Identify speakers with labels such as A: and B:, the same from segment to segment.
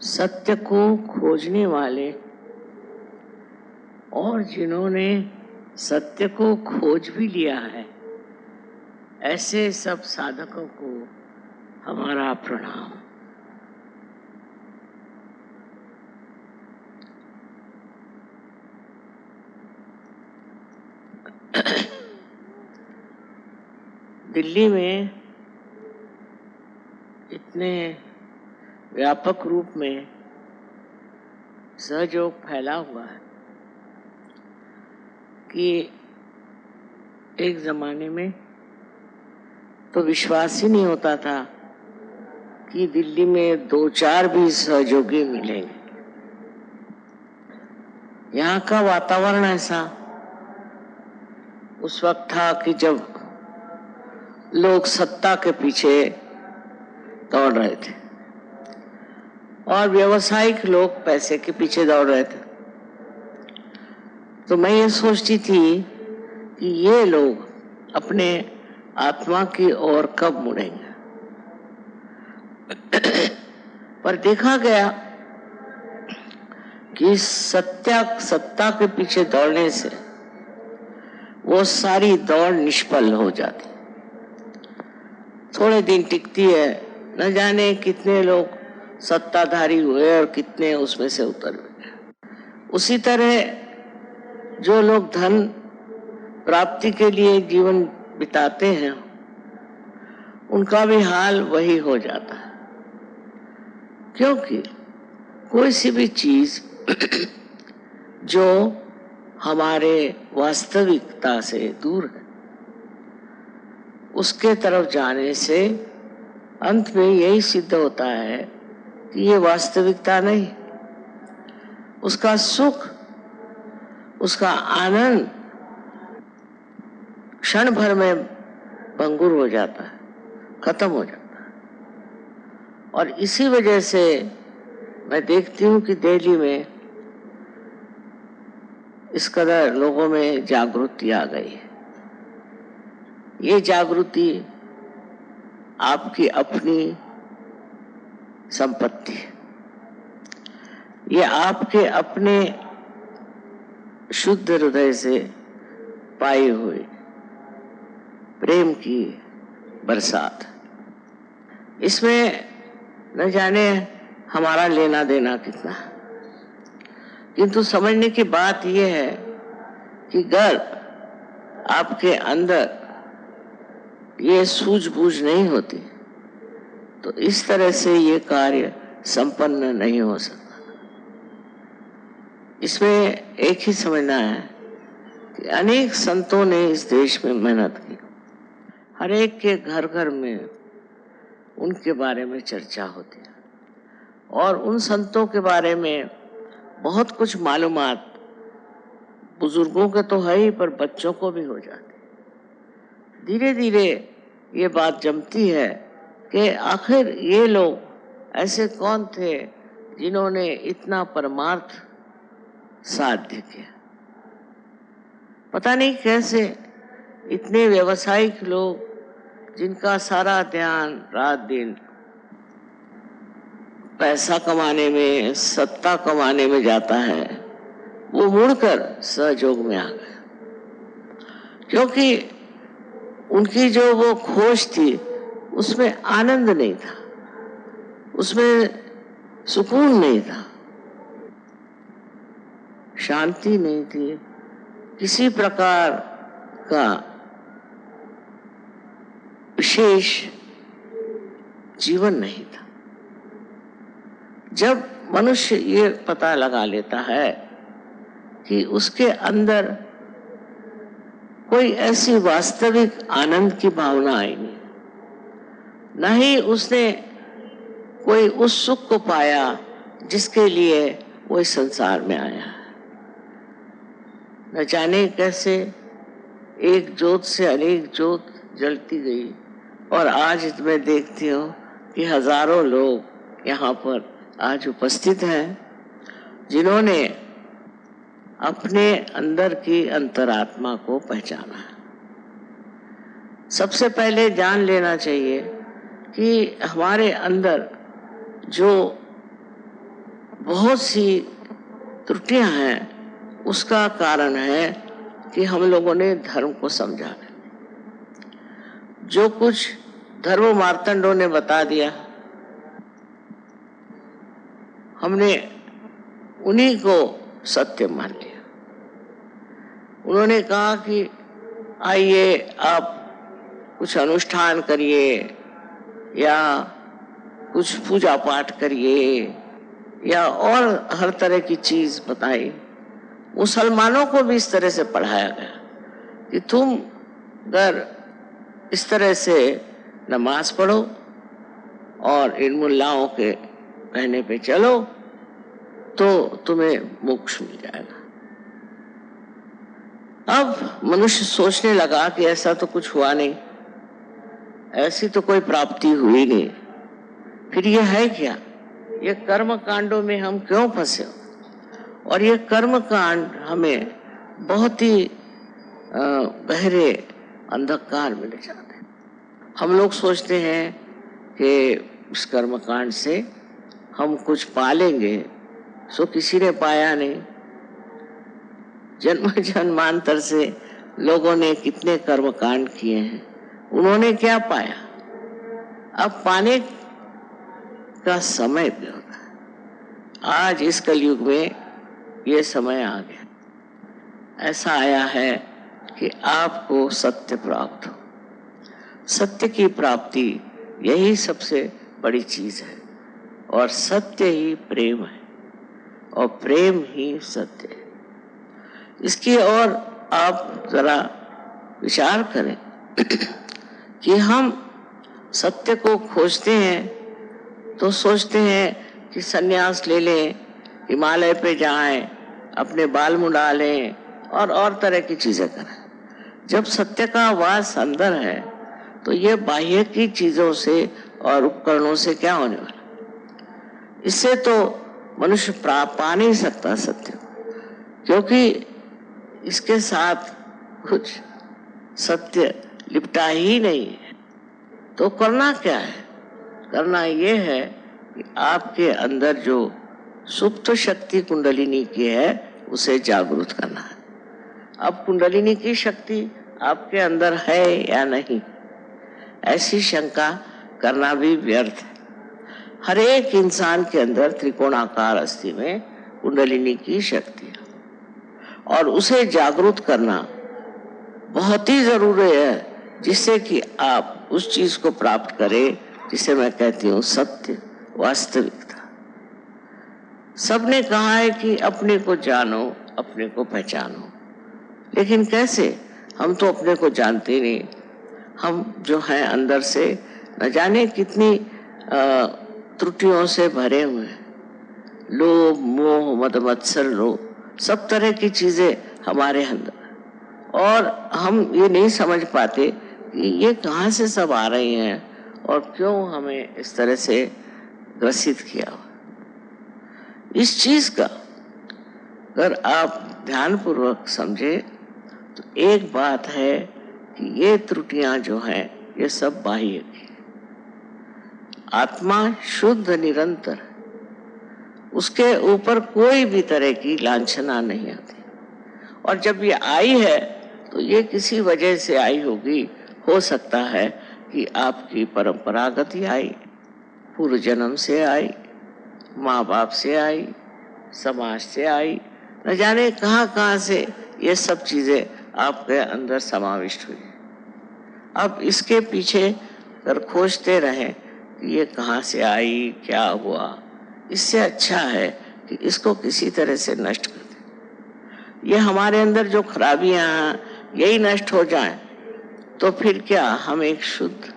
A: सत्य को खोजने वाले और जिन्होंने सत्य को खोज भी लिया है, ऐसे सब साधकों को हमारा प्रणाम। दिल्ली में इतने व्यापक रूप में सहयोग फैला हुआ है कि एक जमाने में तो विश्वास ही नहीं होता था कि दिल्ली में 2-4 भी सहयोगी मिलेंगे। यहाँ का वातावरण ऐसा उस वक्त था कि जब लोग सत्ता के पीछे दौड़ रहे थे और व्यवसायिक लोग पैसे के पीछे दौड़ रहे थे। तो मैं ये सोचती थी कि ये लोग अपने आत्मा की ओर कब मुड़ेंगे। पर देखा गया कि सत्ता के पीछे दौड़ने से वो सारी दौड़ निष्फल हो जाती, थोड़े दिन टिकती है। न जाने कितने लोग सत्ताधारी हुए और कितने उसमें से उतर गए। उसी तरह जो लोग धन प्राप्ति के लिए जीवन बिताते हैं, उनका भी हाल वही हो जाता है, क्योंकि कोई सी भी चीज जो हमारे वास्तविकता से दूर है, उसके तरफ जाने से अंत में यही सिद्ध होता है कि ये वास्तविकता नहीं। उसका सुख, उसका आनंद क्षण भर में भंगुर हो जाता है, खत्म हो जाता है। और इसी वजह से मैं देखती हूँ कि दिल्ली में इस कदर लोगों में जागृति आ गई है। ये जागृति आपकी अपनी संपत्ति है, ये आपके अपने शुद्ध हृदय से पाई हुई प्रेम की बरसात। इसमें न जाने हमारा लेना देना कितना है, किंतु समझने की बात यह है कि अगर आपके अंदर ये सूझबूझ नहीं होती तो इस तरह से ये कार्य संपन्न नहीं हो सकता। इसमें एक ही समझना है कि अनेक संतों ने इस देश में मेहनत की, हर एक के घर घर में उनके बारे में चर्चा होती है और उन संतों के बारे में बहुत कुछ मालूमात बुजुर्गों के तो है ही, पर बच्चों को भी हो जाती। धीरे धीरे ये बात जमती है कि आखिर ये लोग ऐसे कौन थे जिन्होंने इतना परमार्थ साध्य किया। पता नहीं कैसे इतने व्यावसायिक लोग, जिनका सारा ध्यान रात दिन पैसा कमाने में, सत्ता कमाने में जाता है, वो मुड़कर सहयोग में आ गए, क्योंकि उनकी जो वो खोज थी उसमें आनंद नहीं था, उसमें सुकून नहीं था, शांति नहीं थी, किसी प्रकार का विशेष जीवन नहीं था। जब मनुष्य ये पता लगा लेता है कि उसके अंदर कोई ऐसी वास्तविक आनंद की भावना आई नहीं, न ही उसने कोई उस सुख को पाया जिसके लिए वो इस संसार में आया है। न जाने कैसे एक ज्योत से अनेक ज्योत जलती गई और आज मैं देखती हूँ कि हजारों लोग यहाँ पर आज उपस्थित हैं, जिन्होंने अपने अंदर की अंतरात्मा को पहचाना है। सबसे पहले जान लेना चाहिए कि हमारे अंदर जो बहुत सी त्रुटियां हैं, उसका कारण है कि हम लोगों ने धर्म को समझा नहीं। जो कुछ धर्म मार्तंडों ने बता दिया, हमने उन्हीं को सत्य मान लिया। उन्होंने कहा कि आइए आप कुछ अनुष्ठान करिए या कुछ पूजा पाठ करिए या और हर तरह की चीज बताई। मुसलमानों को भी इस तरह से पढ़ाया गया कि तुम अगर इस तरह से नमाज पढ़ो और इन मुल्लाओं के कहने पे चलो तो तुम्हें मोक्ष मिल जाएगा। अब मनुष्य सोचने लगा कि ऐसा तो कुछ हुआ नहीं, ऐसी तो कोई प्राप्ति हुई नहीं, फिर ये है क्या? ये कर्म कांडों में हम क्यों फंसे? और ये कर्म कांड हमें बहुत ही गहरे अंधकार में ले जाते हैं। हम लोग सोचते हैं कि इस कर्म कांड से हम कुछ पालेंगे, सो किसी ने पाया नहीं। जन्म जन्मांतर से लोगों ने कितने कर्म कांड किए हैं, उन्होंने क्या पाया? अब पाने का समय भी होता है। आज इस कलयुग में ये समय आ गया, ऐसा आया है कि आपको सत्य प्राप्त हो। सत्य की प्राप्ति यही सबसे बड़ी चीज है, और सत्य ही प्रेम है और प्रेम ही सत्य है। इसकी ओर आप जरा विचार करें कि हम सत्य को खोजते हैं तो सोचते हैं कि सन्यास ले लें, हिमालय पे जाएं, अपने बाल मुंडा लें और तरह की चीजें करें। जब सत्य का वास अंदर है तो ये बाह्य की चीजों से और उपकरणों से क्या होने वाला? इससे तो मनुष्य पा नहीं सकता सत्य, क्योंकि इसके साथ कुछ सत्य लिपटा ही नहीं है। तो करना क्या है? करना ये है कि आपके अंदर जो सुप्त शक्ति कुंडलिनी की है उसे जागृत करना है। अब कुंडलिनी की शक्ति आपके अंदर है या नहीं, ऐसी शंका करना भी व्यर्थ है। हर एक इंसान के अंदर त्रिकोणाकार अस्थि में कुंडलिनी की शक्ति है और उसे जागृत करना बहुत ही जरूरी है, जिससे कि आप उस चीज को प्राप्त करें जिसे मैं कहती हूँ सत्य, वास्तविकता। सबने कहा है कि अपने को जानो, अपने को पहचानो, लेकिन कैसे? हम तो अपने को जानते ही नहीं। हम जो हैं अंदर से न जाने कितनी त्रुटियों से भरे हुए हैं। लोभ, मोह, मद, मत्सर, लोभ, सब तरह की चीजें हमारे अंदर, और हम ये नहीं समझ पाते कि ये कहाँ से सब आ रही हैं और क्यों हमें इस तरह से ग्रसित किया। इस चीज का अगर आप ध्यानपूर्वक समझे तो एक बात है कि ये त्रुटियां जो हैं ये सब बाह्य की। आत्मा शुद्ध निरंतर, उसके ऊपर कोई भी तरह की लांछना नहीं आती। और जब ये आई है तो ये किसी वजह से आई होगी। हो सकता है कि आपकी परंपरागत ही आई, पूर्व जन्म से आई, माँ बाप से आई, समाज से आई, न जाने कहाँ से ये सब चीजें आपके अंदर समाविष्ट हुई। अब इसके पीछे अगर खोजते रहें कि ये कहाँ से आई, क्या हुआ, इससे अच्छा है कि इसको किसी तरह से नष्ट कर दें। ये हमारे अंदर जो खराबियां हैं यही नष्ट हो जाएं तो फिर क्या हम एक शुद्ध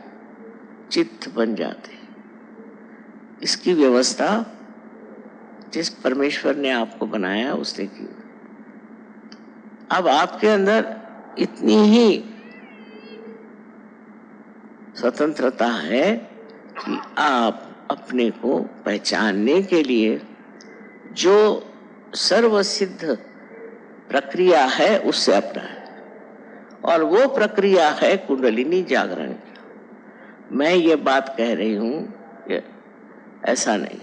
A: चित्त बन जाते हैं। इसकी व्यवस्था जिस परमेश्वर ने आपको बनाया उसने की। अब आपके अंदर इतनी ही स्वतंत्रता है कि आप अपने को पहचानने के लिए जो सर्वसिद्ध प्रक्रिया है उससे अपनाएं, और वो प्रक्रिया है कुंडलिनी जागरण की। मैं ये बात कह रही हूँ, ऐसा नहीं।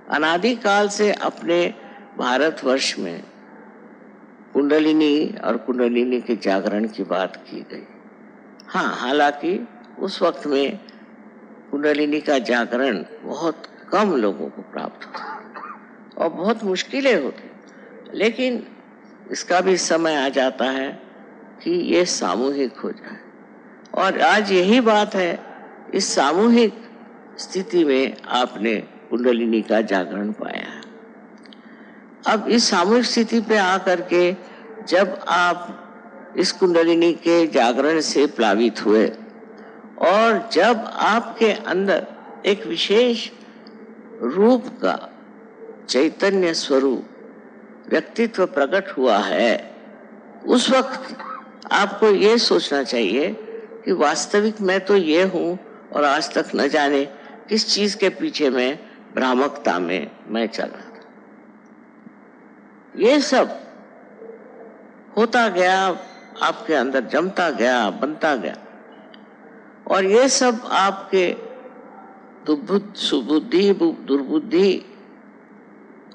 A: अनादिकाल से अपने भारतवर्ष में कुंडलिनी और कुंडलिनी के जागरण की बात की गई। हाँ, हालांकि उस वक्त में कुंडलिनी का जागरण बहुत कम लोगों को प्राप्त होता और बहुत मुश्किलें होती, लेकिन इसका भी समय आ जाता है कि ये सामूहिक हो जाए। और आज यही बात है, इस सामूहिक स्थिति में आपने कुंडलिनी का जागरण पाया है। अब इस सामूहिक स्थिति पे आकर के जब आप इस कुंडलिनी के जागरण से प्लावित हुए और जब आपके अंदर एक विशेष रूप का चैतन्य स्वरूप व्यक्तित्व प्रकट हुआ है, उस वक्त आपको ये सोचना चाहिए कि वास्तविक मैं तो ये हूँ और आज तक न जाने किस चीज के पीछे मैं भ्रामकता में मैं चल रहा था। ये सब होता गया, आपके अंदर जमता गया, बनता गया, और ये सब आपके सुबुद्धि दुर्बुद्धि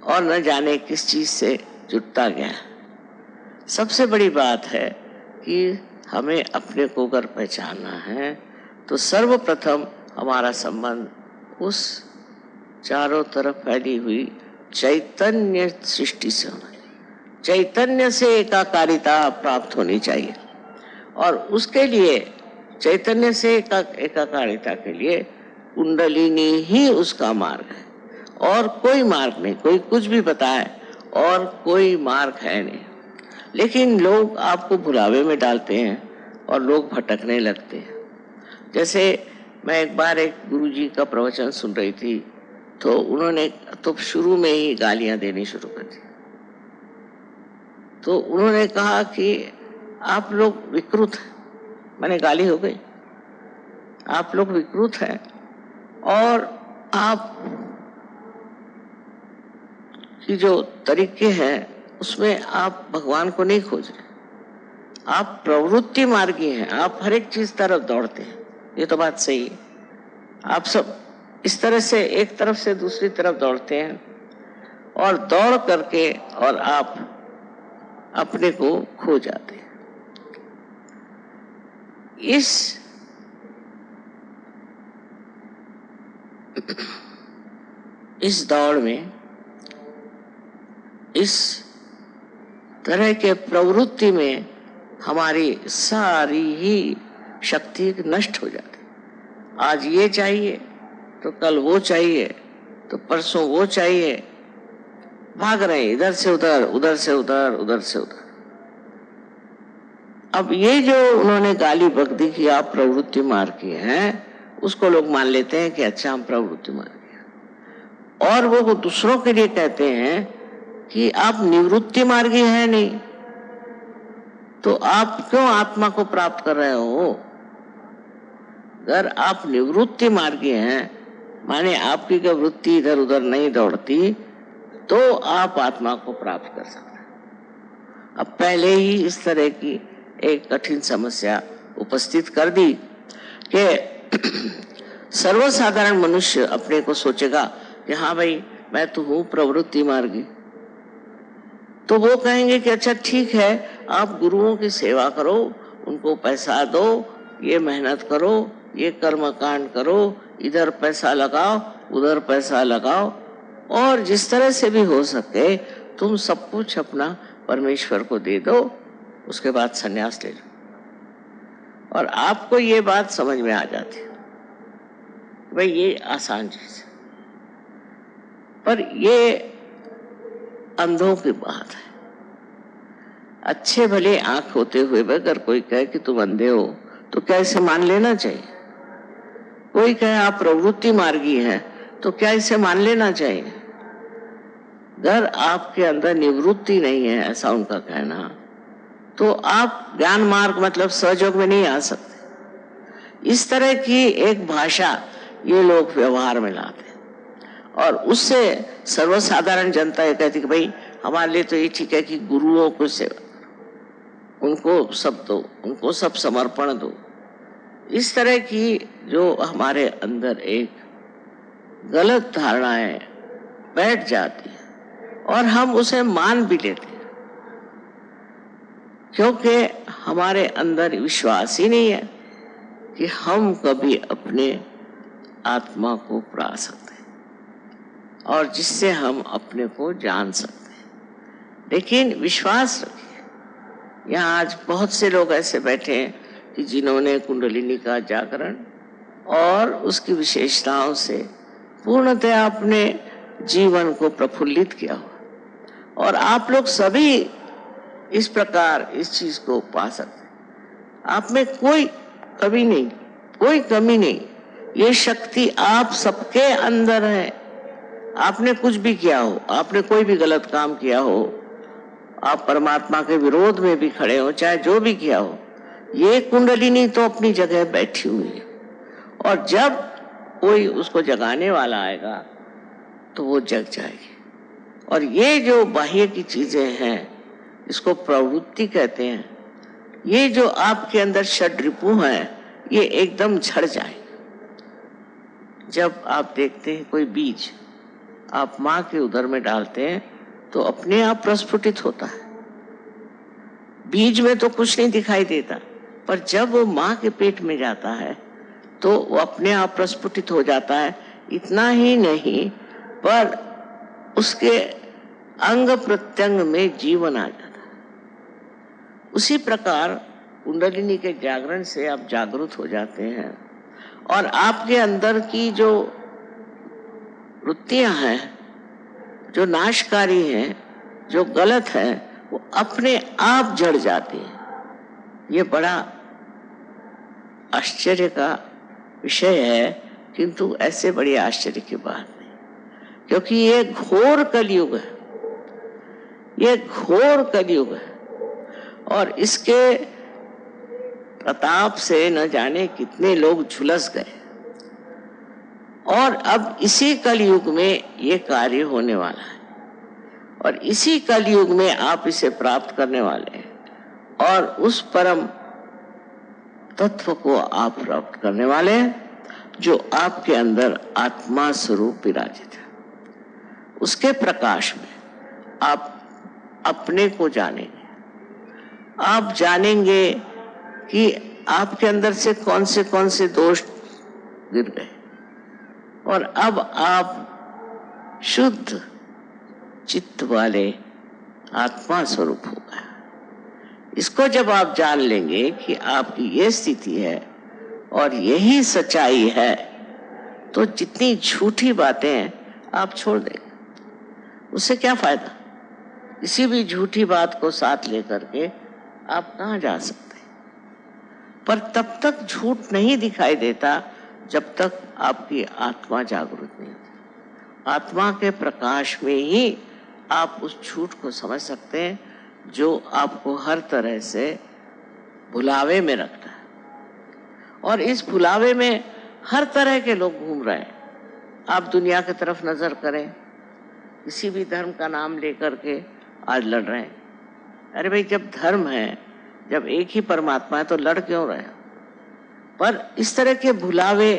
A: और न जाने किस चीज से जुटता गया। सबसे बड़ी बात है कि हमें अपने को अगर पहचानना है तो सर्वप्रथम हमारा संबंध उस चारों तरफ फैली हुई चैतन्य सृष्टि से होना चाहिए। चैतन्य से एकाकारिता प्राप्त होनी चाहिए, और उसके लिए चैतन्य से एकाकारिता के लिए कुंडलिनी ही उसका मार्ग है, और कोई मार्ग नहीं। कोई कुछ भी बताए और कोई मार्ग है नहीं, लेकिन लोग आपको भुलावे में डालते हैं और लोग भटकने लगते हैं। जैसे मैं एक बार एक गुरुजी का प्रवचन सुन रही थी, तो उन्होंने तो शुरू में ही गालियां देनी शुरू कर दी। तो उन्होंने कहा कि आप लोग विकृत हैं। मैंने गाली हो गई, आप लोग विकृत हैं और आप की जो तरीके हैं उसमें आप भगवान को नहीं खोज रहे, आप प्रवृत्ति मार्गी हैं, आप हर एक चीज तरफ दौड़ते हैं। ये तो बात सही है, आप सब इस तरह से एक तरफ से दूसरी तरफ दौड़ते हैं, और दौड़ करके और आप अपने को खो जाते हैं। इस दौड़ में इस तरह के प्रवृत्ति में हमारी सारी ही शक्ति नष्ट हो जाती। आज ये चाहिए तो कल वो चाहिए, तो परसों वो चाहिए, भाग रहे इधर से उधर, उधर से उधर, उधर से उधर। अब ये जो उन्होंने गाली बक दी कि आप प्रवृत्ति मार्ग की हैं, उसको लोग मान लेते हैं कि अच्छा हम प्रवृत्ति मार्ग की, और वो दूसरों के लिए कहते हैं कि आप निवृत्ति मार्गी हैं नहीं, तो आप क्यों आत्मा को प्राप्त कर रहे हो? अगर आप निवृत्ति मार्गी हैं, माने आपकी क्या वृत्ति इधर उधर नहीं दौड़ती, तो आप आत्मा को प्राप्त कर सकते हैं। अब पहले ही इस तरह की एक कठिन समस्या उपस्थित कर दी कि सर्वसाधारण मनुष्य अपने को सोचेगा कि हाँ भाई मैं तो हूँ प्रवृत्ति मार्गी, तो वो कहेंगे कि अच्छा ठीक है, आप गुरुओं की सेवा करो, उनको पैसा दो, ये मेहनत करो, ये कर्म कांड करो, इधर पैसा लगाओ, उधर पैसा लगाओ, और जिस तरह से भी हो सके तुम सब कुछ अपना परमेश्वर को दे दो, उसके बाद संन्यास ले लो। और आपको ये बात समझ में आ जाती है भाई ये आसान चीज है, पर ये अंधों की बात है। अच्छे भले आंख होते हुए अगर कोई कहे कि तुम अंधे हो तो क्या इसे मान लेना चाहिए? कोई कहे आप प्रवृत्ति मार्गी हैं तो क्या इसे मान लेना चाहिए? अगर आपके अंदर निवृत्ति नहीं है, ऐसा उनका कहना, तो आप ज्ञान मार्ग मतलब सहयोग में नहीं आ सकते। इस तरह की एक भाषा ये लोग व्यवहार में लाते हैं, और उससे सर्वसाधारण जनता ये कहती कि भाई हमारे लिए तो ये ठीक है कि गुरुओं को सेवा करो, उनको सब दो, उनको सब समर्पण दो। इस तरह की जो हमारे अंदर एक गलत धारणाएं बैठ जाती है और हम उसे मान भी लेते हैं, क्योंकि हमारे अंदर विश्वास ही नहीं है कि हम कभी अपने आत्मा को पा सकते हैं और जिससे हम अपने को जान सकते हैं। लेकिन विश्वास रखिए, यहाँ आज बहुत से लोग ऐसे बैठे हैं कि जिन्होंने कुंडलिनी का जागरण और उसकी विशेषताओं से पूर्णतः अपने जीवन को प्रफुल्लित किया हुआ, और आप लोग सभी इस प्रकार इस चीज को पा सकते हैं। आप में कोई कमी नहीं, कोई कमी नहीं, ये शक्ति आप सबके अंदर है। आपने कुछ भी किया हो, आपने कोई भी गलत काम किया हो, आप परमात्मा के विरोध में भी खड़े हो, चाहे जो भी किया हो, ये कुंडलिनी तो अपनी जगह बैठी हुई है, और जब कोई उसको जगाने वाला आएगा तो वो जग जाएगी। और ये जो बाह्य की चीजें हैं, इसको प्रवृत्ति कहते हैं, ये जो आपके अंदर षड्रिपु हैं, ये एकदम झड़ जाए। जब आप देखते हैं कोई बीज आप माँ के उदर में डालते हैं तो अपने आप प्रस्फुटित होता है। बीज में तो कुछ नहीं दिखाई देता, पर जब वो माँ के पेट में जाता है तो वो अपने आप प्रस्फुटित हो जाता है। इतना ही नहीं, पर उसके अंग प्रत्यंग में जीवन आ जाता है। उसी प्रकार कुंडलिनी के जागरण से आप जागृत हो जाते हैं और आपके अंदर की जो वृत्तियां हैं, जो नाशकारी हैं, जो गलत है, वो अपने आप जड़ जाती हैं। ये बड़ा आश्चर्य का विषय है, किंतु ऐसे बड़ी आश्चर्य की बात नहीं, क्योंकि ये घोर कलयुग है, ये घोर कलयुग है, और इसके प्रताप से न जाने कितने लोग झुलस गए। और अब इसी कलयुग में ये कार्य होने वाला है, और इसी कलयुग में आप इसे प्राप्त करने वाले हैं, और उस परम तत्व को आप प्राप्त करने वाले हैं जो आपके अंदर आत्मा स्वरूप विराजित है। उसके प्रकाश में आप अपने को जानेंगे। आप जानेंगे कि आपके अंदर से कौन से दोष गिर गए, और अब आप शुद्ध चित्त वाले आत्मा स्वरूप हो गए। इसको जब आप जान लेंगे कि आपकी ये स्थिति है और यही सच्चाई है, तो जितनी झूठी बातें हैं आप छोड़ देंगे। उससे क्या फायदा? किसी भी झूठी बात को साथ लेकर के आप कहाँ जा सकते हैं? पर तब तक झूठ नहीं दिखाई देता जब तक आपकी आत्मा जागृत नहीं होती। आत्मा के प्रकाश में ही आप उस झूठ को समझ सकते हैं जो आपको हर तरह से भुलावे में रखता है। और इस भुलावे में हर तरह के लोग घूम रहे हैं। आप दुनिया की तरफ नजर करें, किसी भी धर्म का नाम लेकर के आज लड़ रहे हैं। अरे भाई, जब धर्म है, जब एक ही परमात्मा है, तो लड़ क्यों रहे हैं? पर इस तरह के भुलावे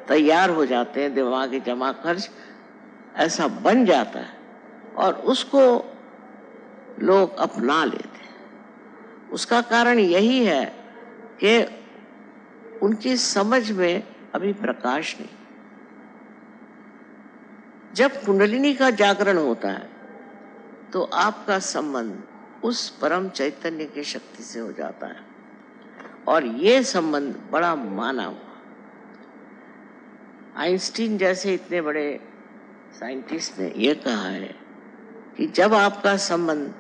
A: तैयार हो जाते हैं, दिमागी जमा खर्च ऐसा बन जाता है, और उसको लोग अपना लेते हैं। उसका कारण यही है कि उनकी समझ में अभी प्रकाश नहीं। जब कुंडलिनी का जागरण होता है तो आपका संबंध उस परम चैतन्य की शक्ति से हो जाता है, और ये संबंध बड़ा माना हुआ। आइंस्टीन जैसे इतने बड़े साइंटिस्ट ने यह कहा है कि जब आपका संबंध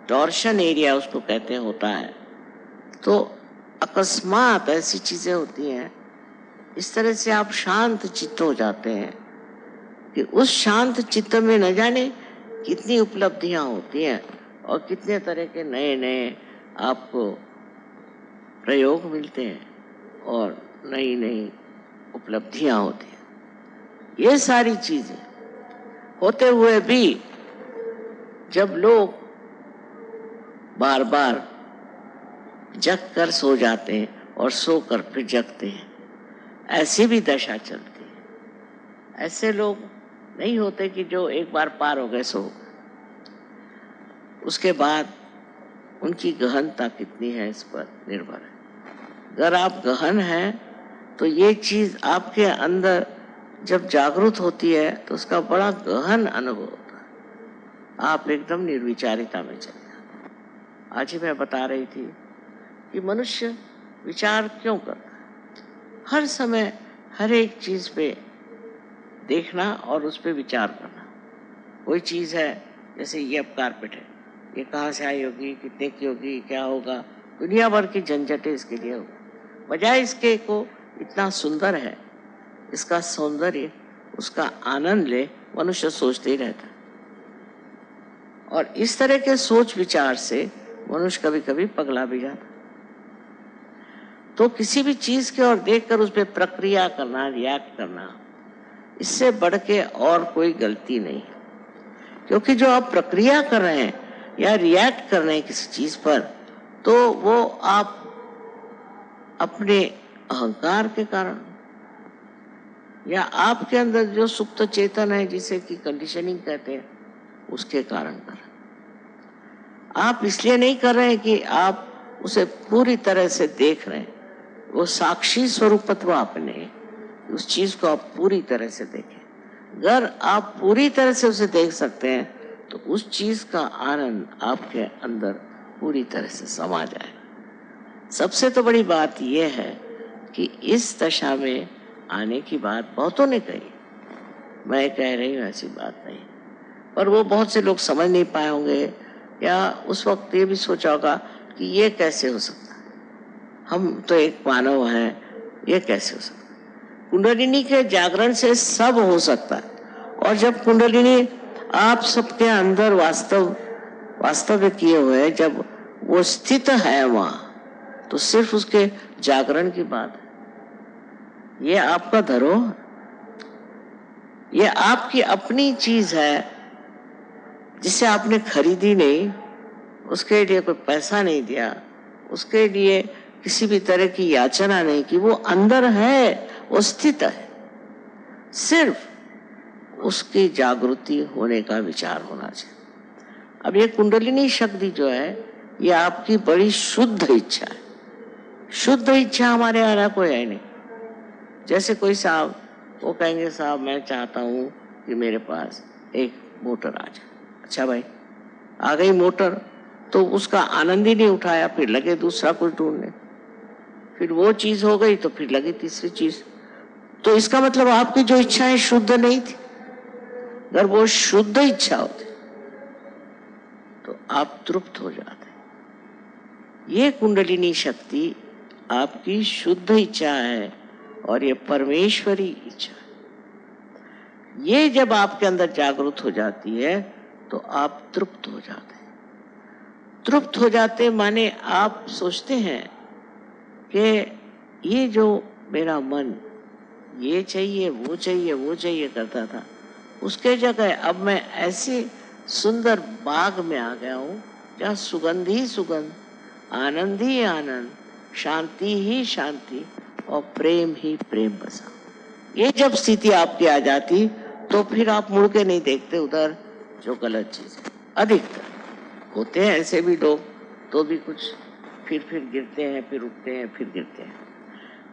A: टॉर्शन एरिया उसको कहते होता है, तो अकस्मात ऐसी चीजें होती हैं, इस तरह से आप शांत चित्त हो जाते हैं कि उस शांत चित्त में न जाने कितनी उपलब्धियां होती हैं, और कितने तरह के नए नए आपको प्रयोग मिलते हैं, और नई नई उपलब्धियां होती हैं। ये सारी चीजें होते हुए भी जब लोग बार बार जग कर सो जाते हैं और सोकर फिर जगते हैं, ऐसी भी दशा चलती है। ऐसे लोग नहीं होते कि जो एक बार पार हो गए सो हो गए। उसके बाद उनकी गहनता कितनी है इस पर निर्भर है। अगर आप गहन हैं तो ये चीज आपके अंदर जब जागृत होती है तो उसका बड़ा गहन अनुभव होता है, आप एकदम निर्विचारिता में चले जाते। आज ही मैं बता रही थी कि मनुष्य विचार क्यों करता है, हर समय हर एक चीज पे देखना और उस पर विचार करना। कोई चीज है, जैसे ये अब कारपेट है, ये कहाँ से आई होगी, कितने की होगी, क्या होगा, दुनिया भर की झंझटें इसके लिए होगी। बजाय इसके को इतना सुंदर है, इसका सौंदर्य, उसका आनंद ले, मनुष्य सोचते ही रहता है। और इस तरह के सोच विचार से मनुष्य कभी कभी पगला भी जाता। तो किसी भी चीज की ओर देखकर उस पर प्रक्रिया करना, रिएक्ट करना, इससे बढ़ के और कोई गलती नहीं है। क्योंकि जो आप प्रक्रिया कर रहे हैं या रिएक्ट कर रहे हैं किसी चीज पर, तो वो आप अपने अहंकार के कारण या आपके अंदर जो सुप्त चेतन है, जिसे कि कंडीशनिंग कहते हैं, उसके कारण कर रहे हैं। आप इसलिए नहीं कर रहे हैं कि आप उसे पूरी तरह से देख रहे हैं। वो साक्षी स्वरूपत्व आपने, उस चीज को आप पूरी तरह से देखें। अगर आप पूरी तरह से उसे देख सकते हैं तो उस चीज का आनंद आपके अंदर पूरी तरह से समा जाए। सबसे तो बड़ी बात यह है कि इस दशा में आने की बात बहुतों ने कही, मैं कह रही हूँ ऐसी बात नहीं, पर वो बहुत से लोग समझ नहीं पाए होंगे या उस वक्त ये भी सोचा होगा कि ये कैसे हो सकता है, हम तो एक मानव हैं, ये कैसे हो सकता है। कुंडलिनी के जागरण से सब हो सकता है। और जब कुंडलिनी आप सबके अंदर वास्तव्य किए हुए, जब वो स्थित है वहां, तो सिर्फ उसके जागरण की बात है। ये आपका धरोहर, ये आपकी अपनी चीज है, जिसे आपने खरीदी नहीं, उसके लिए कोई पैसा नहीं दिया, उसके लिए किसी भी तरह की याचना नहीं की, वो अंदर है, वो स्थित है। सिर्फ उसकी जागृति होने का विचार होना चाहिए। अब ये कुंडलिनी शक्ति जो है, ये आपकी बड़ी शुद्ध इच्छा है। शुद्ध इच्छा हमारे यहाँ ना कोई है नहीं। जैसे कोई साहब वो कहेंगे, साहब मैं चाहता हूँ कि मेरे पास एक मोटर आ जाए। अच्छा भाई, आ गई मोटर, तो उसका आनंद ही नहीं उठाया, फिर लगे दूसरा कुछ ढूंढने, फिर वो चीज हो गई तो फिर लगी तीसरी चीज। तो इसका मतलब आपकी जो इच्छाएं शुद्ध नहीं थी। अगर वो शुद्ध इच्छा होती तो आप तृप्त हो जाते। ये कुंडलिनी शक्ति आपकी शुद्ध इच्छा है और ये परमेश्वरी इच्छा है। ये जब आपके अंदर जागृत हो जाती है तो आप तृप्त हो जाते हैं। तृप्त हो जाते माने आप सोचते हैं कि ये जो मेरा मन ये चाहिए वो चाहिए वो चाहिए करता था, उसके जगह अब मैं ऐसे सुंदर बाग में आ गया हूँ जहाँ सुगंध ही सुगंध, आनंद ही आनंद, शांति ही शांति और प्रेम ही प्रेम बसा। ये जब स्थिति आपकी आ जाती तो फिर आप मुड़ के नहीं देखते उधर जो गलत चीज है। अधिकतर होते हैं ऐसे भी लोग, तो भी कुछ फिर गिरते हैं, फिर उठते हैं, फिर गिरते हैं।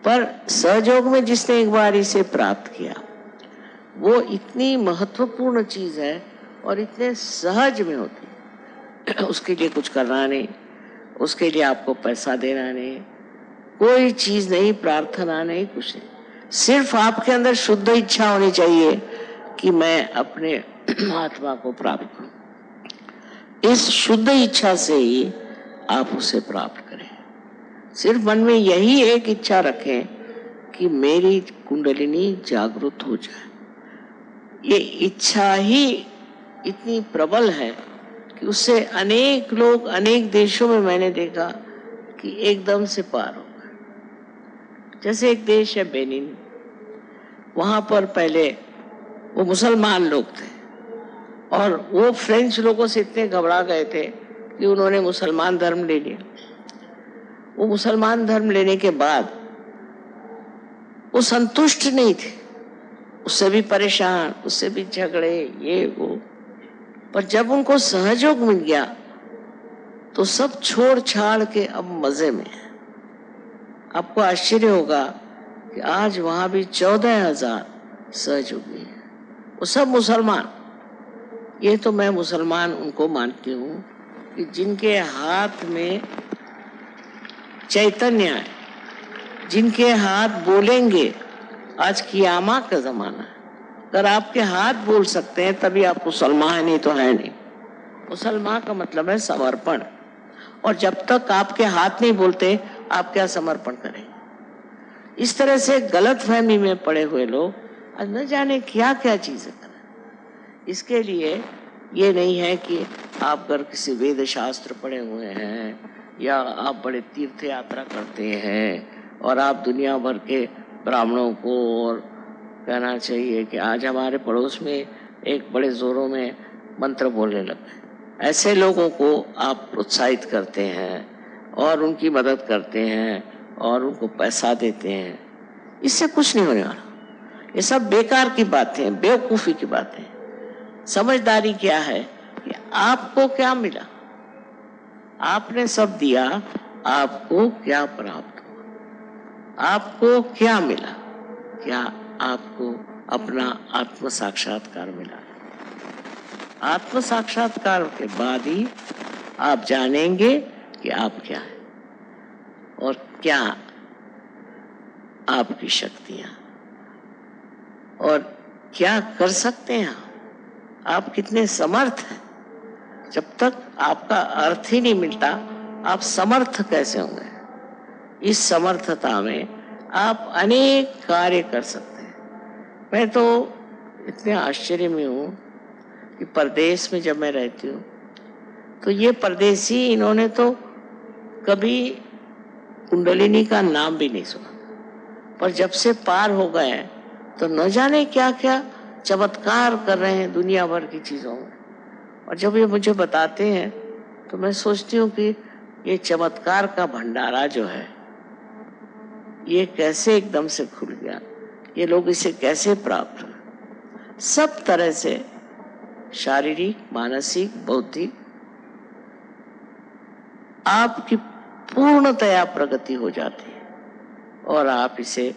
A: पर सहयोग में जिसने एक बार इसे प्राप्त किया, वो इतनी महत्वपूर्ण चीज है और इतने सहज में होती है। उसके लिए कुछ करना नहीं, उसके लिए आपको पैसा देना नहीं, कोई चीज नहीं, प्रार्थना नहीं, कुछ नहीं। सिर्फ आपके अंदर शुद्ध इच्छा होनी चाहिए कि मैं अपने आत्मा को प्राप्त करूं। इस शुद्ध इच्छा से ही आप उसे प्राप्त करें। सिर्फ मन में यही एक इच्छा रखें कि मेरी कुंडलिनी जागृत हो जाए। ये इच्छा ही इतनी प्रबल है कि उससे अनेक लोग अनेक देशों में मैंने देखा कि एकदम से पार हो गए। जैसे एक देश है बेनिन, वहां पर पहले वो मुसलमान लोग थे और वो फ्रेंच लोगों से इतने घबरा गए थे कि उन्होंने मुसलमान धर्म ले लिया। वो मुसलमान धर्म लेने के बाद वो संतुष्ट नहीं थे, उससे भी परेशान, उससे भी झगड़े, ये वो। पर जब उनको सहयोग मिल गया तो सब छोड़ छाड़ के अब मजे में है। आपको आश्चर्य होगा कि आज वहां भी 14,000 सहयोगी हैं, वो सब मुसलमान। ये तो मैं मुसलमान उनको मानती हूँ कि जिनके हाथ में चैतन्य है, जिनके हाथ बोलेंगे। आज कियामा का जमाना है, अगर आपके हाथ बोल सकते हैं तभी आप मुसलमान हैं, नहीं तो है नहीं। मुसलमान का मतलब है समर्पण, और जब तक आपके हाथ नहीं बोलते आप क्या समर्पण करें। इस तरह से गलत फहमी में पड़े हुए लोग आज न जाने क्या क्या चीजें करें। इसके लिए ये नहीं है कि आप अगर किसी वेद शास्त्र पढ़े हुए हैं या आप बड़े तीर्थ यात्रा करते हैं और आप दुनिया भर के ब्राह्मणों को, और कहना चाहिए कि आज हमारे पड़ोस में एक बड़े जोरों में मंत्र बोलने लगे, ऐसे लोगों को आप प्रोत्साहित करते हैं और उनकी मदद करते हैं और उनको पैसा देते हैं, इससे कुछ नहीं होने वाला। ये सब बेकार की बातें, बेवकूफ़ी की बातें। समझदारी क्या है कि आपको क्या मिला, आपने सब दिया, आपको क्या प्राप्त हुआ, आपको क्या मिला, क्या आपको अपना आत्म साक्षात्कार मिला। आत्म साक्षात्कार के बाद ही आप जानेंगे कि आप क्या है और क्या आपकी शक्तियां, और क्या कर सकते हैं आप कितने समर्थ हैं। जब तक आपका अर्थ ही नहीं मिलता आप समर्थ कैसे होंगे। इस समर्थता में आप अनेक कार्य कर सकते हैं। मैं तो इतने आश्चर्य में हूँ कि परदेश में जब मैं रहती हूँ तो ये परदेसी, इन्होंने तो कभी कुंडलिनी का नाम भी नहीं सुना, पर जब से पार हो गए तो न जाने क्या क्या चमत्कार कर रहे हैं दुनिया भर की चीजों में। और जब ये मुझे बताते हैं तो मैं सोचती हूँ कि ये चमत्कार का भंडारा जो है ये कैसे एकदम से खुल गया, ये लोग इसे कैसे प्राप्त हुए। सब तरह से शारीरिक, मानसिक, बौद्धिक आपकी पूर्णतया प्रगति हो जाती है और आप इसे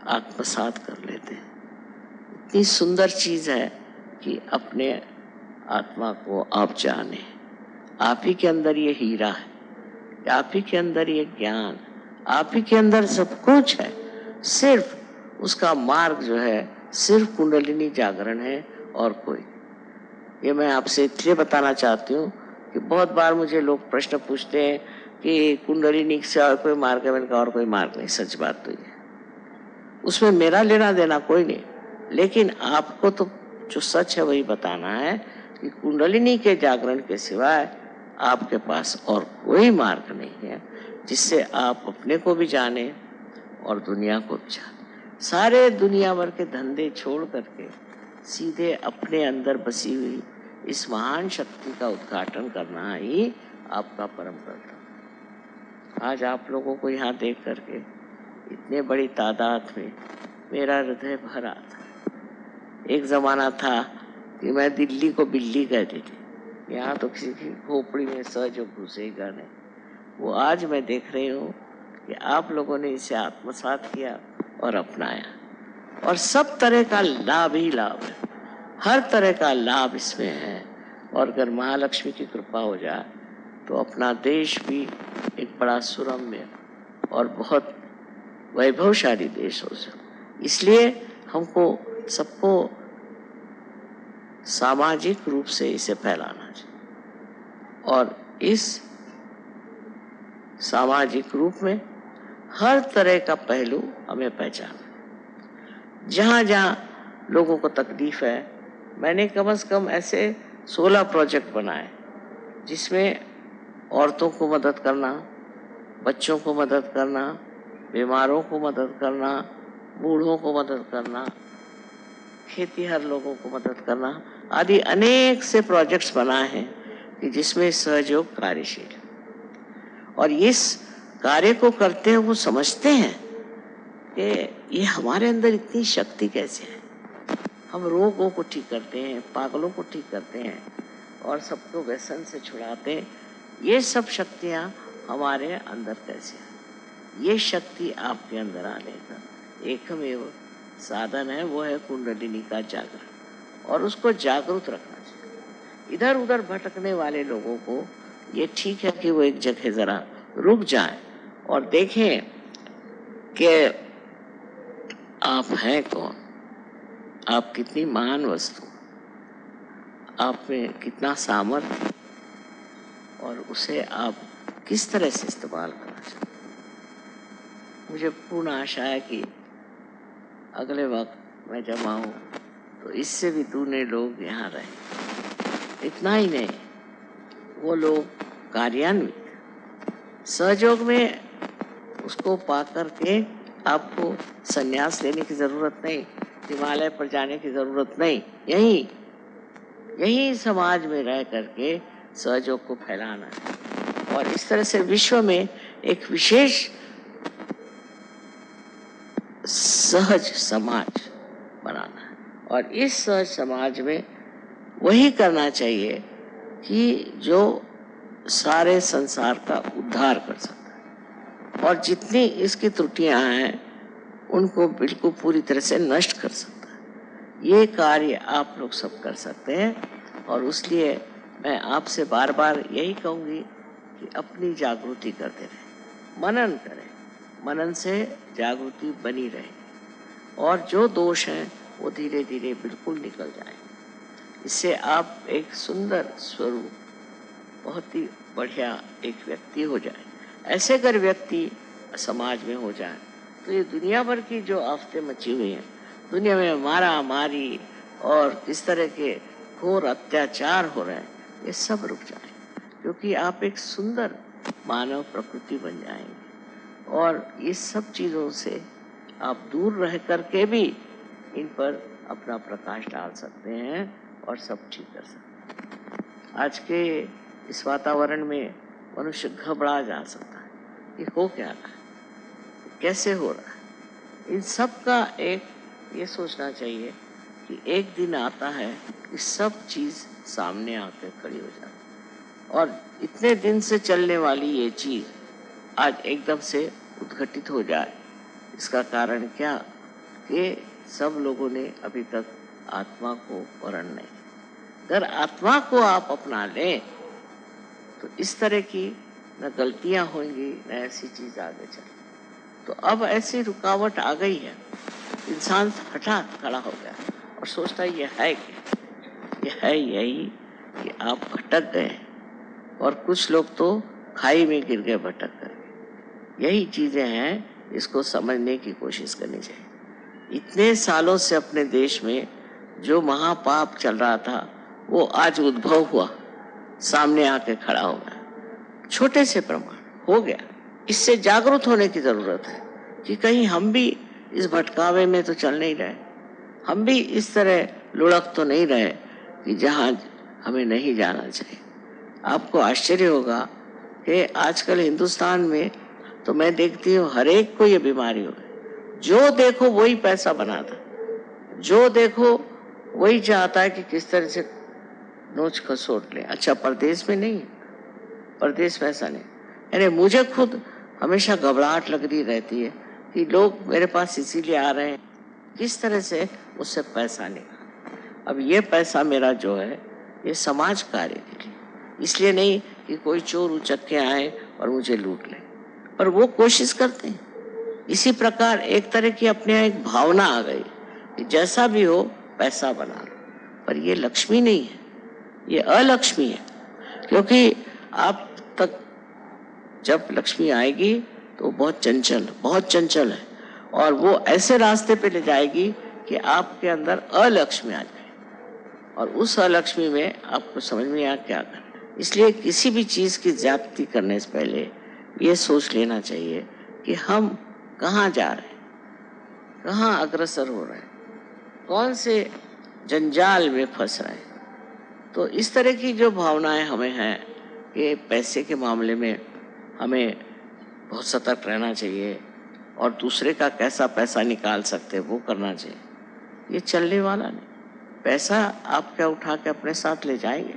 A: आत्मसात कर लेते हैं। इतनी सुंदर चीज है कि अपने आत्मा को आप जाने। आप ही के अंदर ये हीरा है, आप ही के अंदर ये ज्ञान, आप ही के अंदर सब कुछ है। सिर्फ उसका मार्ग जो है सिर्फ कुंडलिनी जागरण है और कोई। ये मैं आपसे इसलिए बताना चाहती हूँ कि बहुत बार मुझे लोग प्रश्न पूछते हैं कि कुंडलिनी से और कोई मार्ग है। मैंने कहा और कोई मार्ग नहीं। सच बात तो ये, उसमें मेरा लेना देना कोई नहीं, लेकिन आपको तो जो सच है वही बताना है कि कुंडलिनी के जागरण के सिवाय आपके पास और कोई मार्ग नहीं है जिससे आप अपने को भी जाने और दुनिया को भी जाने। सारे दुनिया भर के धंधे छोड़ करके सीधे अपने अंदर बसी हुई इस महान शक्ति का उद्घाटन करना ही आपका परम कर्तव्य। आज आप लोगों को यहाँ देख करके इतने बड़ी तादाद में मेरा हृदय भरा था। एक जमाना था कि मैं दिल्ली को बिल्ली कहती थी, यहाँ तो किसी की खोपड़ी में सहज घुसेगा नहीं। वो आज मैं देख रही हूँ कि आप लोगों ने इसे आत्मसात किया और अपनाया, और सब तरह का लाभ ही लाभ है, हर तरह का लाभ इसमें है। और अगर महालक्ष्मी की कृपा हो जाए तो अपना देश भी एक बड़ा सुरम्य और बहुत वैभवशाली देश हो सके। इसलिए हमको सबको सामाजिक रूप से इसे फैलाना चाहिए, और इस सामाजिक रूप में हर तरह का पहलू हमें पहचाना। जहाँ जहाँ लोगों को तकलीफ है, मैंने कम से कम ऐसे 16 प्रोजेक्ट बनाए जिसमें औरतों को मदद करना, बच्चों को मदद करना, बीमारों को मदद करना, बूढ़ों को मदद करना, खेतीहर लोगों को मदद करना आदि अनेक से प्रोजेक्ट्स बनाए हैं कि जिसमें सहयोग कार्यशील। और इस कार्य को करते हैं वो समझते हैं कि ये हमारे अंदर इतनी शक्ति कैसे है। हम रोगों को ठीक करते हैं, पागलों को ठीक करते हैं और सबको व्यसन से छुड़ाते हैं। ये सब शक्तियाँ हमारे अंदर कैसे हैं? ये शक्ति आपके अंदर आने का एकमेव साधन है, वो है कुंडलिनी का जागरण, और उसको जागरूक रखना चाहिए। इधर उधर भटकने वाले लोगों को ये ठीक है कि वो एक जगह जरा रुक जाएं और देखें कि आप हैं कौन, आप कितनी महान वस्तु, आप में कितना सामर्थ्य, और उसे आप किस तरह से इस्तेमाल करना चाहते। मुझे पूर्ण आशा है कि अगले वक्त मैं जब आऊँ तो इससे भी दूने लोग यहाँ रहे। इतना ही नहीं, वो लोग कार्यान्वित सहयोग में उसको पा करके आपको संन्यास लेने की जरूरत नहीं, हिमालय पर जाने की जरूरत नहीं, यही समाज में रह करके सहयोग को फैलाना है और इस तरह से विश्व में एक विशेष सहज समाज बनाना है। और इस सहज समाज में वही करना चाहिए कि जो सारे संसार का उद्धार कर सकता है और जितनी इसकी त्रुटियां हैं उनको बिल्कुल पूरी तरह से नष्ट कर सकता है। ये कार्य आप लोग सब कर सकते हैं और इसलिए मैं आपसे बार बार यही कहूँगी कि अपनी जागृति करते रहें, मनन करें, मनन से जागृति बनी रहे और जो दोष हैं वो धीरे धीरे बिल्कुल निकल जाएंगे। इससे आप एक सुंदर स्वरूप, बहुत ही बढ़िया एक व्यक्ति हो जाए। ऐसे अगर व्यक्ति समाज में हो जाए तो ये दुनिया भर की जो आफतें मची हुई हैं, दुनिया में मारा मारी और इस तरह के घोर अत्याचार हो रहे हैं, ये सब रुक जाए, क्योंकि आप एक सुंदर मानव प्रकृति बन जाएंगे और इस सब चीज़ों से आप दूर रह करके भी इन पर अपना प्रकाश डाल सकते हैं और सब ठीक कर सकते हैं। आज के इस वातावरण में मनुष्य घबरा जा सकता है कि हो क्या रहा है, कैसे हो रहा है। इन सब का एक ये सोचना चाहिए कि एक दिन आता है कि सब चीज़ सामने आकर खड़ी हो जाती और इतने दिन से चलने वाली ये चीज़ आज एकदम से उद्घटित हो जाए। इसका कारण क्या कि सब लोगों ने अभी तक आत्मा को वर्ण नहीं। अगर आत्मा को आप अपना लें तो इस तरह की न गलतियां होंगी न ऐसी चीज आगे चले। तो अब ऐसी रुकावट आ गई है, इंसान हठात खड़ा हो गया और सोचता है ये है क्या, ये है यही कि आप भटक गए और कुछ लोग तो खाई में गिर गए भटक कर। यही चीजें हैं, इसको समझने की कोशिश करनी चाहिए। इतने सालों से अपने देश में जो महापाप चल रहा था वो आज उद्भव हुआ, सामने आके खड़ा हो गया, छोटे से प्रमाण हो गया। इससे जागरूक होने की जरूरत है कि कहीं हम भी इस भटकावे में तो चल नहीं रहे, हम भी इस तरह लुढ़क तो नहीं रहे कि जहाँ हमें नहीं जाना चाहिए। आपको आश्चर्य होगा कि आजकल हिंदुस्तान में तो मैं देखती हूँ हर एक को ये बीमारी हो गई। जो देखो वही पैसा बनाता, जो देखो वही चाहता है कि किस तरह से नोच खसोट ले। अच्छा, परदेश में नहीं, परदेश में ऐसा नहीं। यानी मुझे खुद हमेशा घबराहट लग रही रहती है कि लोग मेरे पास इसीलिए आ रहे हैं किस तरह से उससे पैसा निकाले। अब ये पैसा मेरा जो है ये समाज कार्य के लिए, इसलिए नहीं कि कोई चोर उचक के आए और मुझे लूट ले, पर वो कोशिश करते हैं। इसी प्रकार एक तरह की अपने यहाँ एक भावना आ गई कि जैसा भी हो पैसा बना लो, पर ये लक्ष्मी नहीं है, ये अलक्ष्मी है। क्योंकि आप तक जब लक्ष्मी आएगी तो बहुत चंचल है और वो ऐसे रास्ते पे ले जाएगी कि आपके अंदर अलक्ष्मी आ जाए और उस अलक्ष्मी में आपको समझ में आ क्या करना। इसलिए किसी भी चीज की ज्यादती करने से पहले ये सोच लेना चाहिए कि हम कहाँ जा रहे हैं, कहाँ अग्रसर हो रहे हैं, कौन से जंजाल में फंस रहे हैं। तो इस तरह की जो भावनाएं हमें हैं कि पैसे के मामले में हमें बहुत सतर्क रहना चाहिए और दूसरे का कैसा पैसा निकाल सकते हैं वो करना चाहिए, ये चलने वाला नहीं। पैसा आप क्या उठा के अपने साथ ले जाएंगे?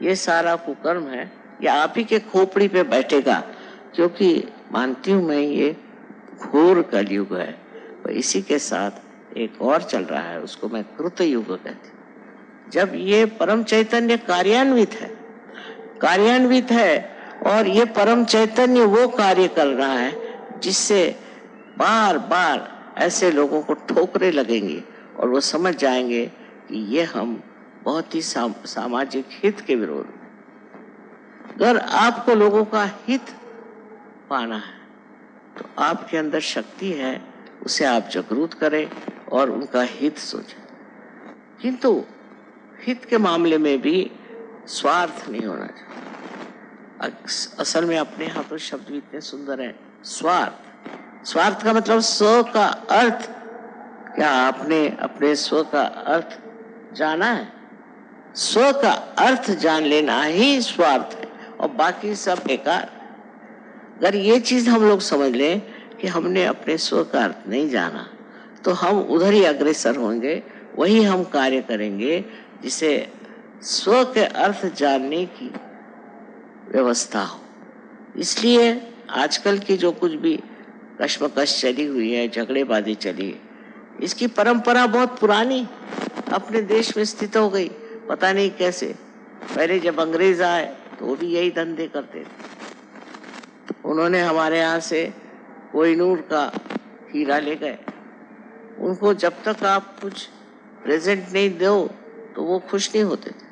A: ये सारा कुकर्म है, ये आप ही के खोपड़ी पे बैठेगा, क्योंकि मानती हूं मैं ये घोर कलयुग है। और इसी के साथ एक और चल रहा है, उसको मैं कृत युग कहती हूँ। जब ये परम चैतन्य कार्यान्वित है और ये परम चैतन्य वो कार्य कर रहा है जिससे बार बार ऐसे लोगों को ठोकरें लगेंगी और वो समझ जाएंगे कि ये हम बहुत ही सामाजिक हित के विरोध में। अगर आपको लोगों का हित पाना है तो आपके अंदर शक्ति है, उसे आप जागरूक करें और उनका हित सोचें। किंतु हित के मामले में भी स्वार्थ नहीं होना चाहिए। असल में अपने यहाँ तो शब्द भी इतने सुंदर हैं। स्वार्थ का मतलब स्व का अर्थ। क्या आपने अपने स्व का अर्थ जाना है? स्व का अर्थ जान लेना ही स्वार्थ है और बाकी सब बेकार। अगर ये चीज हम लोग समझ लें कि हमने अपने स्व का अर्थ नहीं जाना तो हम उधर ही अग्रसर होंगे, वही हम कार्य करेंगे जिसे स्व के अर्थ जानने की व्यवस्था हो। इसलिए आजकल की जो कुछ भी कश्मकश चली हुई है, झगड़ेबाजी चली है, इसकी परंपरा बहुत पुरानी अपने देश में स्थित हो गई। पता नहीं कैसे। पहले जब अंग्रेज आए तो वो भी यही धंधे करते थे। उन्होंने हमारे यहाँ से कोहिनूर का हीरा ले गए। उनको जब तक आप कुछ प्रेजेंट नहीं दो तो वो खुश नहीं होते थे।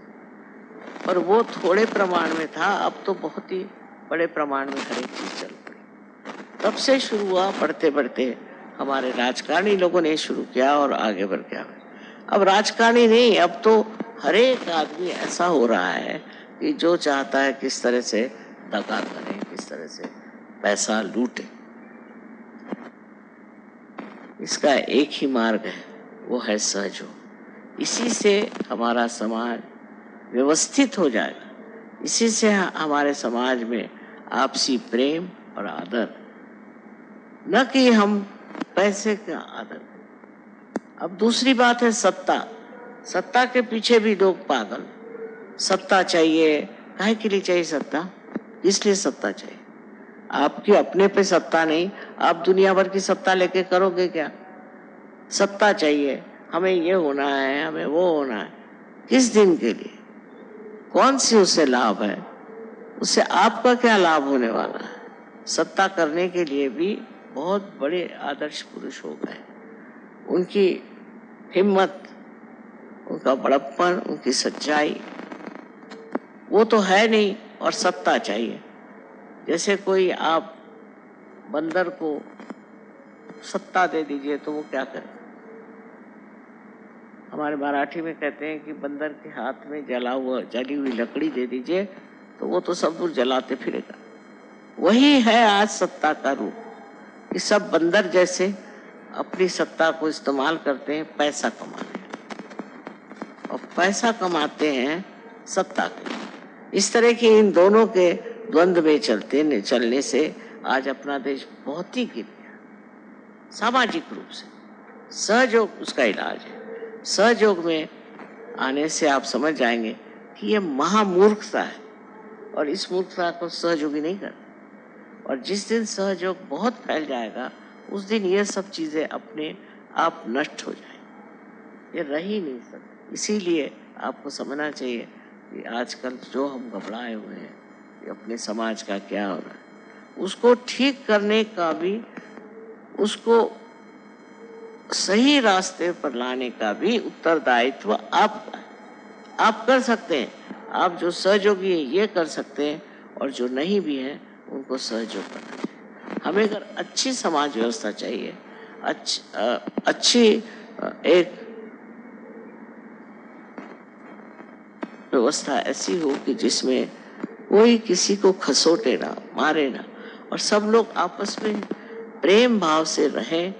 A: और वो थोड़े प्रमाण में था, अब तो बहुत ही बड़े प्रमाण में हर एक चीज चल पड़ी। तब से शुरू हुआ, बढ़ते बढ़ते हमारे राजकारणी लोगों ने शुरू किया और आगे बढ़ गया। अब राजकारणी नहीं, अब तो हर एक आदमी ऐसा हो रहा है कि जो चाहता है किस तरह से दगा करें, किस तरह से पैसा लूटे। इसका एक ही मार्ग है, वो है सहयोग। इसी से हमारा समाज व्यवस्थित हो जाएगा। इसी से हमारे समाज में आपसी प्रेम और आदर, न कि हम पैसे का आदर। अब दूसरी बात है सत्ता के पीछे भी लोग पागल। सत्ता चाहिए, काहे के लिए चाहिए सत्ता? किस लिए सत्ता चाहिए? आपकी अपने पे सत्ता नहीं, आप दुनिया भर की सत्ता लेके करोगे क्या? सत्ता चाहिए, हमें ये होना है, हमें वो होना है। किस दिन के लिए? कौन सी उससे लाभ है? उससे आपका क्या लाभ होने वाला है? सत्ता करने के लिए भी बहुत बड़े आदर्श पुरुष हो गए। उनकी हिम्मत, उनका बड़प्पन, उनकी सच्चाई वो तो है नहीं, और सत्ता चाहिए। जैसे कोई आप बंदर को सत्ता दे दीजिए तो वो क्या करे? हमारे मराठी में कहते हैं कि बंदर के हाथ में जली हुई लकड़ी दे दीजिए तो वो तो सब दूर जलाते फिरेगा। वही है आज सत्ता का रूप कि सब बंदर जैसे अपनी सत्ता को इस्तेमाल करते हैं पैसा कमाने, और पैसा कमाते हैं सत्ता के। इस तरह के इन दोनों के द्वंद्व में चलने से आज अपना देश बहुत ही गिर गया सामाजिक रूप से। सहयोग उसका इलाज है। सहयोग में आने से आप समझ जाएंगे कि ये महामूर्खता है, और इस मूर्खता को सहयोगी नहीं करते। और जिस दिन सहयोग बहुत फैल जाएगा उस दिन ये सब चीजें अपने आप नष्ट हो जाएंगी, ये रह ही नहीं सकती। इसीलिए आपको समझना चाहिए कि आजकल जो हम घबराए हुए हैं कि अपने समाज का क्या हो रहा है, उसको ठीक करने का भी, उसको सही रास्ते पर लाने का भी उत्तरदायित्व आपका है। आप कर सकते हैं। आप जो सहयोगी है ये कर सकते हैं, और जो नहीं भी है उनको सहयोग करना चाहिए। हमें अगर अच्छी समाज व्यवस्था चाहिए, अच्छी एक व्यवस्था ऐसी हो कि जिसमें कोई किसी को खसोटे ना, मारे ना, और सब लोग आपस में प्रेम भाव से रहें,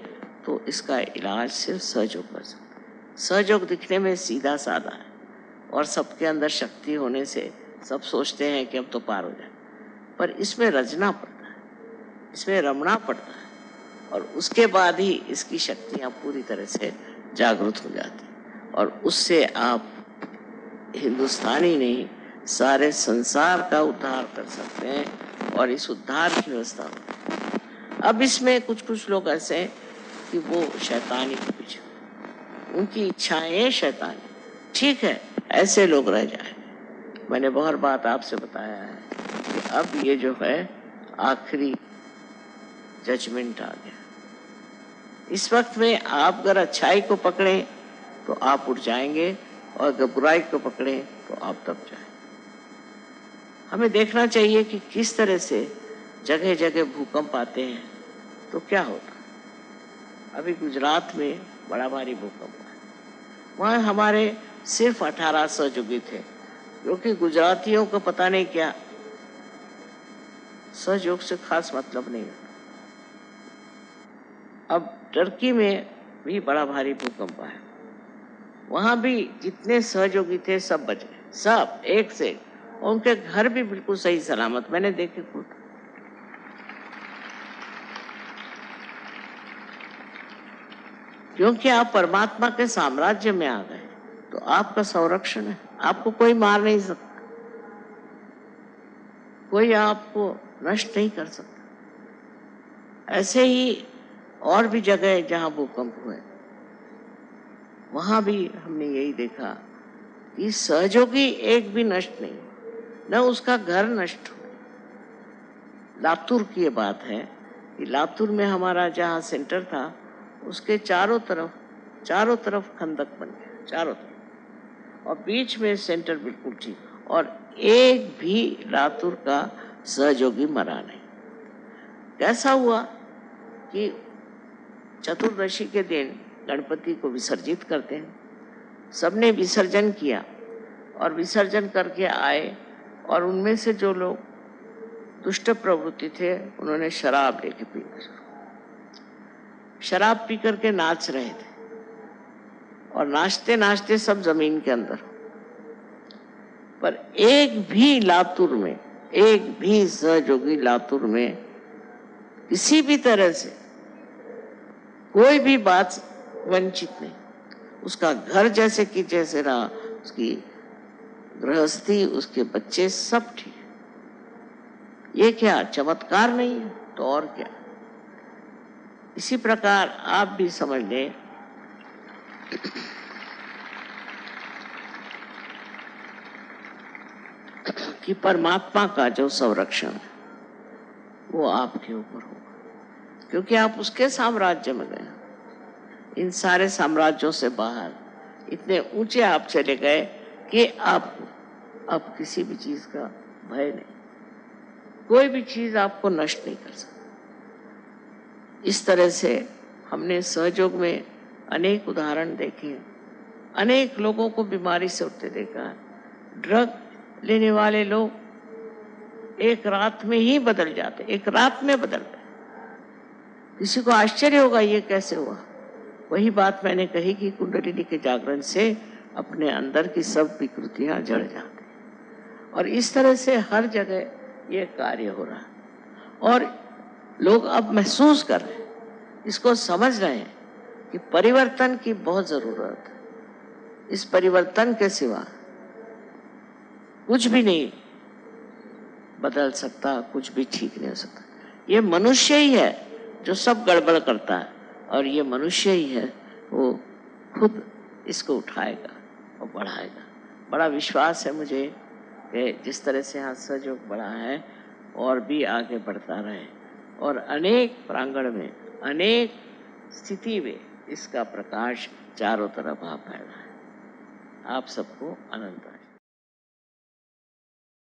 A: तो इसका इलाज सिर्फ सहयोग कर सकता है। सहयोग दिखने में सीधा साधा है, और सबके अंदर शक्ति होने से सब सोचते हैं कि अब तो पार हो जाए, पर इसमें रचना पड़ता है, इसमें रमना पड़ता है, और उसके बाद ही इसकी शक्तियां पूरी तरह से जागृत हो जाती हैं। और उससे आप हिंदुस्तानी नहीं सारे संसार का उद्धार कर सकते हैं और इस उद्धार की व्यवस्था हो। अब इसमें कुछ कुछ लोग ऐसे हैं कि वो शैतानी के पीछे, उनकी इच्छाएं शैतानी, ठीक है, ऐसे लोग रह जाए। मैंने बहुत बात आपसे बताया है कि अब ये जो है आखिरी जजमेंट आ गया। इस वक्त में आप अगर अच्छाई को पकड़े तो आप उठ जाएंगे और अगर बुराई को पकड़े तो आप दब जाएंगे। हमें देखना चाहिए कि किस तरह से जगह जगह भूकंप आते हैं तो क्या होता। अभी गुजरात में बड़ा भारी भूकंप आया, वहाँ हमारे सिर्फ 18 सहयोगी थे, क्योंकि गुजरातियों को पता नहीं क्या सहयोग से खास मतलब नहीं होता। अब टर्की में भी बड़ा भारी भूकंप आया, वहां भी जितने सहयोगी थे सब बच गए, सब एक से एक, और उनके घर भी बिल्कुल सही सलामत, मैंने देखे खुद। क्योंकि आप परमात्मा के साम्राज्य में आ गए तो आपका संरक्षण है, आपको कोई मार नहीं सकता, कोई आपको नष्ट नहीं कर सकता। ऐसे ही और भी जगह जहां भूकंप हुए वहां भी हमने यही देखा कि सहयोगी एक भी नष्ट नहीं, न उसका घर नष्ट हुआ। लातूर की ये बात है कि लातूर में हमारा जहाँ सेंटर था उसके चारों तरफ खंदक बन गया, चारों तरफ, और बीच में सेंटर बिल्कुल ठीक, और एक भी लातूर का सहयोगी मरा नहीं। कैसा हुआ कि चतुर्दशी के दिन गणपति को विसर्जित करते हैं, सबने विसर्जन किया और विसर्जन करके आए, और उनमें से जो लोग दुष्ट प्रवृत्ति थे उन्होंने शराब लेके पीना, शराब पी करके नाच रहे थे, और नाचते नाचते सब जमीन के अंदर। पर एक भी लातूर में, एक भी सहयोगी लातूर में किसी भी तरह से कोई भी बात वंचित नहीं, उसका घर जैसे कि जैसे रहा, उसकी गृहस्थी, उसके बच्चे सब ठीक। ये क्या चमत्कार नहीं है तो और क्या। इसी प्रकार आप भी समझ लें कि परमात्मा का जो संरक्षण है वो आपके ऊपर होगा, क्योंकि आप उसके साम्राज्य में गए। इन सारे साम्राज्यों से बाहर इतने ऊंचे आप चले गए कि आपको अब किसी भी चीज का भय नहीं, कोई भी चीज आपको नष्ट नहीं कर सकती। इस तरह से हमने सहयोग में अनेक उदाहरण देखे, अनेक लोगों को बीमारी से उठते देखा। ड्रग लेने वाले लोग एक रात में ही बदल जाते, एक रात में बदल गए। किसी को आश्चर्य होगा ये कैसे हुआ। वही बात मैंने कही कि कुंडलिनी के जागरण से अपने अंदर की सब विकृतियां जड़ जाती, और इस तरह से हर जगह ये कार्य हो रहा है, और लोग अब महसूस कर रहे हैं, इसको समझ रहे हैं कि परिवर्तन की बहुत जरूरत है। इस परिवर्तन के सिवा कुछ भी नहीं बदल सकता, कुछ भी ठीक नहीं हो सकता। ये मनुष्य ही है जो सब गड़बड़ करता है, और ये मनुष्य ही है वो खुद इसको उठाएगा और बढ़ाएगा। बड़ा विश्वास है मुझे कि जिस तरह से यहाँ सहयोग बढ़ा है और भी आगे बढ़ता रहे, और अनेक प्रांगण में, अनेक स्थिति में इसका प्रकाश चारों तरफ आ फैला है। आप सबको अनंत आशीर्वाद।